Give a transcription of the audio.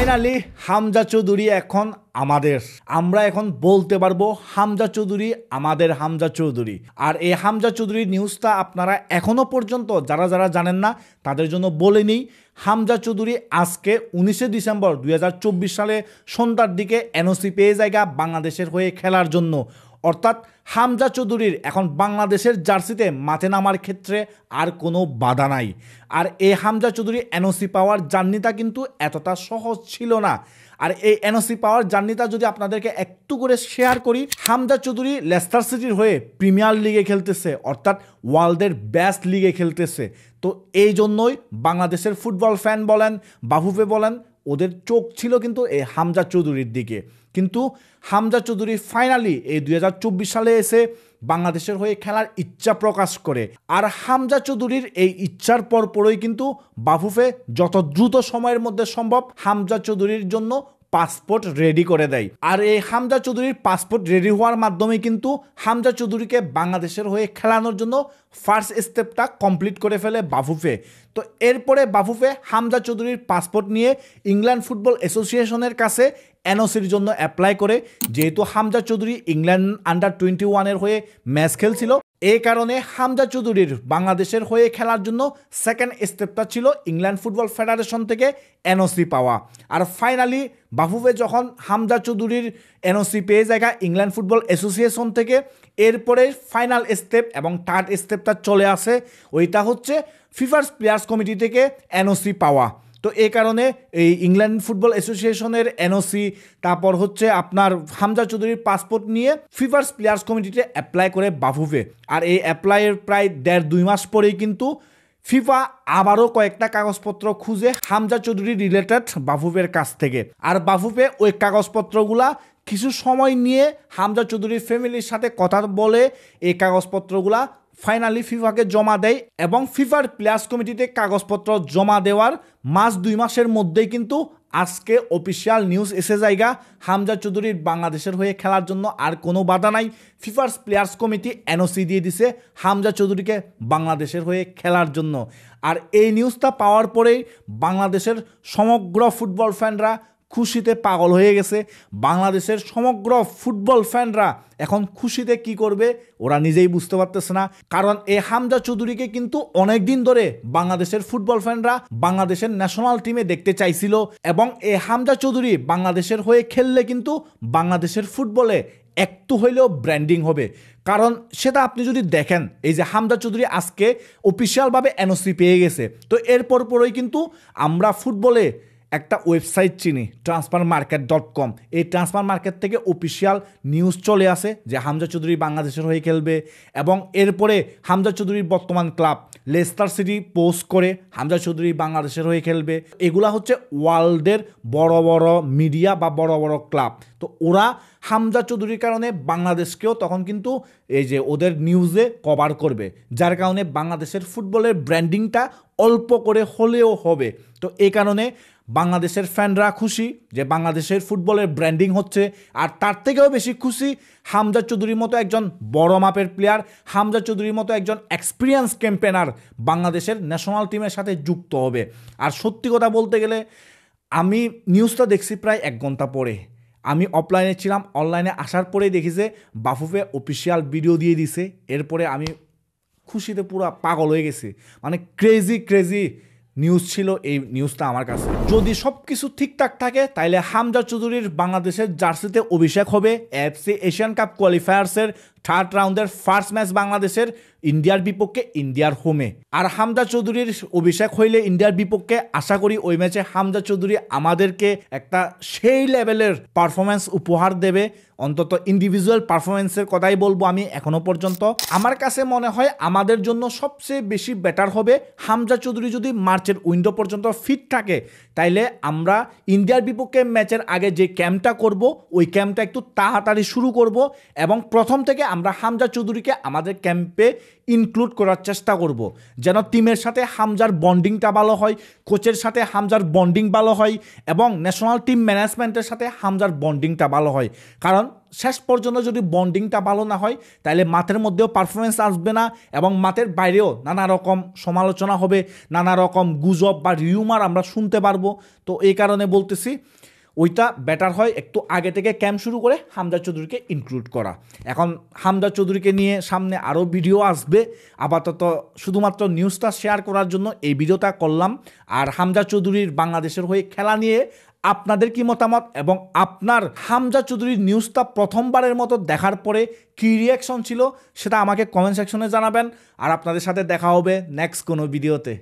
Finally Hamza Chowdhury এখন আমাদের, আমরা এখন বলতে পারবো হামজা চৌধুরী আমাদের হামজা চৌধুরী। আর এই হামজা চৌধুরীর নিউজটা আপনারা এখনো পর্যন্ত যারা যারা জানেন না তাদের জন্য বলে নিই। হামজা চৌধুরী আজকে 19শে ডিসেম্বর 2024 সালে সন্ধ্যার দিকে এনওসি পেয়ে জায়গা বাংলাদেশের হয়ে খেলার জন্য। অর্থাৎ হামজা চৌধুরীর এখন বাংলাদেশের জার্সিতে মাঠে নামার ক্ষেত্রে আর কোনো বাধা নাই। আর এই হামজা চৌধুরী এনওসি পাওয়ার জার্নিটা কিন্তু এতটা সহজ ছিল না। আর এই এনওসি পাওয়ার জার্নিটা যদি আপনাদেরকে একটু করে শেয়ার করি, হামজা চৌধুরী লেস্টার সিটির হয়ে প্রিমিয়ার লিগে খেলতেছে, অর্থাৎ ওয়ার্ল্ডের বেস্ট লিগে খেলতেছে। তো এই জন্যই বাংলাদেশের ফুটবল ফ্যান বলেন, বাফুফে বলেন, ওদের চোখ ছিল কিন্তু এই হামজা চৌধুরীর দিকে। কিন্তু হামজা চৌধুরী ফাইনালি এই 2024 সালে এসে বাংলাদেশের হয়ে খেলার ইচ্ছা প্রকাশ করে। আর হামজা চৌধুরীর এই ইচ্ছার পরপরই কিন্তু বাফুফে যত দ্রুত সময়ের মধ্যে সম্ভব হামজা চৌধুরীর জন্য পাসপোর্ট রেডি করে দেয়। আর এই হামজা চৌধুরীর পাসপোর্ট রেডি হওয়ার মাধ্যমে কিন্তু হামজা চৌধুরীকে বাংলাদেশের হয়ে খেলানোর জন্য ফার্স্ট স্টেপটা কমপ্লিট করে ফেলে বাফুফে। তো এরপরে বাফুফে হামজা চৌধুরীর পাসপোর্ট নিয়ে ইংল্যান্ড ফুটবল অ্যাসোসিয়েশনের কাছে এনওসির জন্য অ্যাপ্লাই করে। যেহেতু হামজা চৌধুরী ইংল্যান্ড আন্ডার 21 হয়ে ম্যাচ খেলছিল, এই কারণে হামজা চৌধুরীর বাংলাদেশের হয়ে খেলার জন্য সেকেন্ড স্টেপটা ছিল ইংল্যান্ড ফুটবল ফেডারেশন থেকে এনওসি পাওয়া। আর ফাইনালি বাফুফে যখন হামজা চৌধুরীর এনওসি পেয়ে জায়গা ইংল্যান্ড ফুটবল অ্যাসোসিয়েশন থেকে, এরপরে ফাইনাল স্টেপ এবং থার্ড স্টেপটা চলে আসে, ওইটা হচ্ছে ফিফার প্লেয়ার্স কমিটি থেকে এনওসি পাওয়া। তো এই কারণে এই ইংল্যান্ড ফুটবল অ্যাসোসিয়েশনের এনওসি, তারপর হচ্ছে আপনার হামজা চৌধুরীর পাসপোর্ট নিয়ে ফিফার প্লেয়ার্স কমিটিতে অ্যাপ্লাই করে বাফুফে। আর এই অ্যাপ্লাইয়ের প্রায় 1.5-2 মাস পরেই কিন্তু ফিফা আবারও কয়েকটা কাগজপত্র খুঁজে হামজা চৌধুরী রিলেটেড বাফুফের কাছ থেকে। আর বাফুফে ওই কাগজপত্রগুলা কিছু সময় নিয়ে হামজা চৌধুরীর ফ্যামিলির সাথে কথা বলে এই কাগজপত্রগুলা ফাইনালি ফিফাকে জমা দেয়। এবং ফিফার প্লেয়ার্স কমিটিতে কাগজপত্র জমা দেওয়ার 1-2 মাসের মধ্যেই কিন্তু আজকে অফিসিয়াল নিউজ এসে জায়গা হামজা চৌধুরীর বাংলাদেশের হয়ে খেলার জন্য আর কোনো বাধা নাই। ফিফার প্লেয়ার্স কমিটি এনওসি দিয়ে দিছে হামজা চৌধুরীকে বাংলাদেশের হয়ে খেলার জন্য। আর এই নিউজটা পাওয়ার পরেই বাংলাদেশের সমগ্র ফুটবল ফ্যানরা খুশিতে পাগল হয়ে গেছে। বাংলাদেশের সমগ্র ফুটবল ফ্যানরা এখন খুশিতে কি করবে ওরা নিজেই বুঝতে পারতেছে না। কারণ এই হামজা চৌধুরীকে কিন্তু অনেক দিন ধরে বাংলাদেশের ফুটবল ফ্যানরা বাংলাদেশের ন্যাশনাল টিমে দেখতে চাইছিল। এবং এই হামজা চৌধুরী বাংলাদেশের হয়ে খেললে কিন্তু বাংলাদেশের ফুটবলে একটু হইলেও ব্র্যান্ডিং হবে। কারণ সেটা আপনি যদি দেখেন, এই যে হামজা চৌধুরী আজকে অফিসিয়ালভাবে এনওসি পেয়ে গেছে, তো এরপর পরই কিন্তু আমরা ফুটবলে একটা ওয়েবসাইট চিনি transfermarket.com। এই ট্রান্সফার মার্কেট থেকে অফিসিয়াল নিউজ চলে আসে যে হামজা চৌধুরী বাংলাদেশের হয়ে খেলবে। এবং এরপরে হামজা চৌধুরীর বর্তমান ক্লাব লেস্টার সিটি পোস্ট করে হামজা চৌধুরী বাংলাদেশের হয়ে খেলবে। এগুলা হচ্ছে ওয়ার্ল্ডের বড় বড় মিডিয়া বা বড় বড় ক্লাব। তো ওরা হামজা চৌধুরীর কারণে বাংলাদেশকেও তখন কিন্তু এই যে ওদের নিউজে কভার করবে, যার কারণে বাংলাদেশের ফুটবলের ব্র্যান্ডিংটা অল্প করে হলেও হবে। তো এই কারণে বাংলাদেশের ফ্যানরা খুশি যে বাংলাদেশের ফুটবলের ব্র্যান্ডিং হচ্ছে। আর তার থেকেও বেশি খুশি হামজা চৌধুরীর মতো একজন বড় মাপের প্লেয়ার, হামজা চৌধুরীর মতো একজন এক্সপিরিয়েন্স ক্যাম্পেনার বাংলাদেশের ন্যাশনাল টিমের সাথে যুক্ত হবে। আর সত্যি কথা বলতে গেলে আমি নিউজটা দেখছি প্রায় 1 ঘন্টা পরে। আমি অফলাইনে ছিলাম, অনলাইনে আসার পরেই দেখি যে বাফুফে অফিসিয়াল ভিডিও দিয়ে দিছে। এরপরে আমি খুশিতে পুরো পাগল হয়ে গেছি। মানে ক্রেজি নিউজ ছিল এই নিউজটা আমার কাছে। যদি সব কিছু ঠিকঠাক থাকে তাইলে হামজা চৌধুরীর বাংলাদেশের জার্সিতে অভিষেক হবে এএফসি এশিয়ান কাপ কোয়ালিফায়ার্সের 3rd রাউন্ডের ফার্স্ট ম্যাচ বাংলাদেশের ইন্ডিয়ার বিপক্ষে ইন্ডিয়ার হোমে। আর হামজা চৌধুরীর অভিষেক হইলে ইন্ডিয়ার বিপক্ষে আশা করি ওই ম্যাচে হামজা চৌধুরী আমাদেরকে একটা সেই লেভেলের পারফরমেন্স উপহার দেবে। অন্তত ইন্ডিভিজুয়াল পারফরমেন্সের কথাই বলবো আমি এখনো পর্যন্ত। আমার কাছে মনে হয় আমাদের জন্য সবচেয়ে বেশি বেটার হবে হামজা চৌধুরী যদি মার্চের উইন্ডো পর্যন্ত ফিট থাকে, তাইলে আমরা ইন্ডিয়ার বিপক্ষে ম্যাচের আগে যে ক্যাম্পটা করব ওই ক্যাম্পটা একটু তাড়াতাড়ি শুরু করব এবং প্রথম থেকে আমরা হামজা চৌধুরীকে আমাদের ক্যাম্পে ইনক্লুড করার চেষ্টা করব যেন টিমের সাথে হামজার বন্ডিংটা ভালো হয়, কোচের সাথে হামজার বন্ডিং ভালো হয় এবং ন্যাশনাল টিম ম্যানেজমেন্টের সাথে হামজার বন্ডিংটা ভালো হয়। কারণ শেষ পর্যন্ত যদি বন্ডিংটা ভালো না হয় তাহলে মাঠের মধ্যেও পারফরমেন্স আসবে না এবং মাঠের বাইরেও নানা রকম সমালোচনা হবে, নানা রকম গুজব বা রিউমার আমরা শুনতে পারবো। তো এই কারণে বলতেছি ওইটা বেটার হয় একটু আগে থেকে ক্যাম্প শুরু করে হামজা চৌধুরীকে ইনক্লুড করা। এখন হামজা চৌধুরীকে নিয়ে সামনে আরও ভিডিও আসবে, আপাতত শুধুমাত্র নিউজটা শেয়ার করার জন্য এই ভিডিওটা করলাম। আর হামজা চৌধুরীর বাংলাদেশের হয়ে খেলা নিয়ে আপনাদের কি মতামত এবং আপনার হামজা চৌধুরীর নিউজটা প্রথমবারের মতো দেখার পরে কী রিয়াকশন ছিল সেটা আমাকে কমেন্ট সেকশনে জানাবেন। আর আপনাদের সাথে দেখা হবে নেক্সট কোনো ভিডিওতে।